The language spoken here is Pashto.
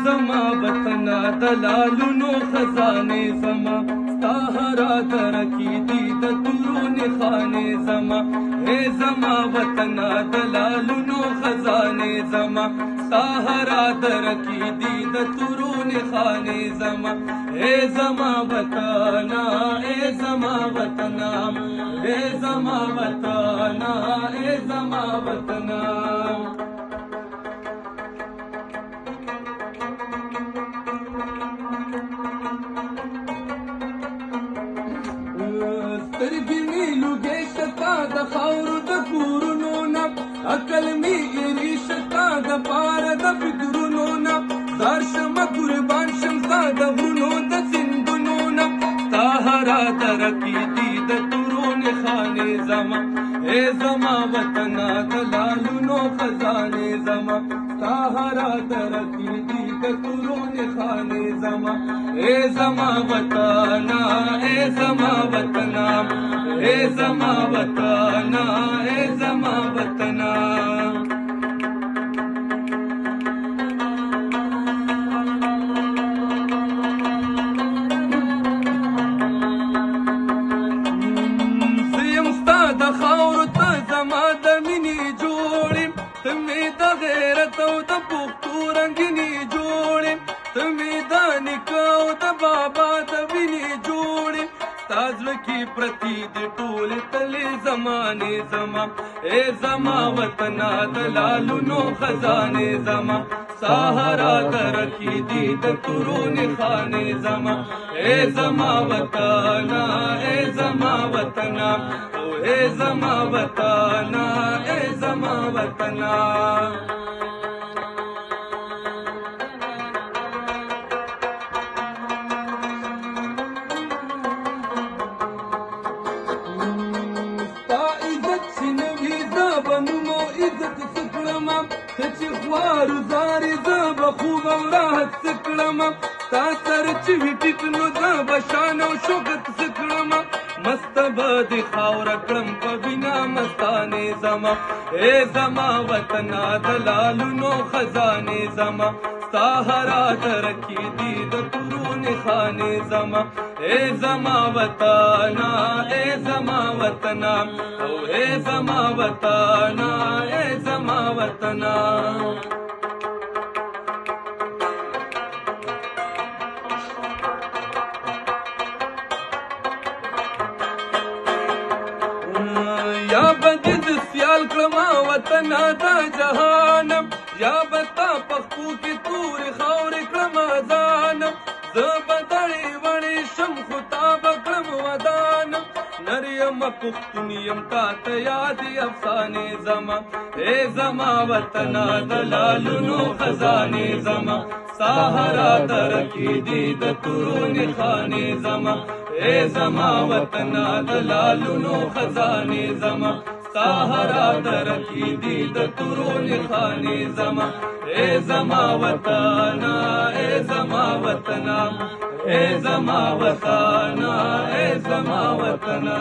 زما وطنا دلالونو خزانه زما ستا هرا درکی دی د تورو خانه زما اے زما وطنا دلالونو خزانه زما ستا هرا درکی دی د تورو خانه زما اے زما وطنا اے زما وطنا اے زما وطنا اے زما وطنا سترګې مې لوګې شتا د خاورو د کورونو نه عقل مې ایرې شتا د پاره د فکرونو نه زار شمه قربان شم ستا د غرونو د سیندونو نه ستا هرا درکې دي د تورو خانې زما اے زما وطنا د لالونو خزانې زما ستا هرا درکې دي د تورو خانې زما اے زما وطنا اے زما وطنا اے زما وطنا اے زما وطنا زیم ستا د خاورو ته زما د مینې جوړې ته مې د غیرت او د پښتو رنګینې جوړې ته مې د نیکه او د بابا د وینې جوړې ستا زړه کې پرتې دي ټولې تلې زمانې زما اے زما وطنا د لالونو خزانې زما ستا هرا درکې دي د تورو خانې زما اے زما وطنا اے زما وطنا او اے زما وطنا اے زما وطنا خوارو زارې زه به خوب او راحت څه کړم ستا سره چې وي ټیټ نو زه به شان او شوکت څه کړم مسته به دې خاوره کړم په وینا مستانې زما اے زما وطنا د لالونو خزانې زما ستا هرا درکې دي د تورو خانې زما اے زما وطنا اے زما وطنا او اے زما وطنا اے زما وطنا یا بدې د سیال کړما وطنا د جهانم یا بتا پخپو کې تورې خاورې کړما ځانم زه به دړې وړې شم خو تا به کړم ودانم نر یم پښتون یم تا ته یادې افسانې زما اے زما وطنا د لالونو خزانې زما ستا هرا درکې دي د تورو خانې زما اے زما وطنا د لالونو خزانې زما ستا هرا درکې دي د تورو خانې زما اے زما وطنا اے زما وطنا اے زما وطنا اے زما وطنا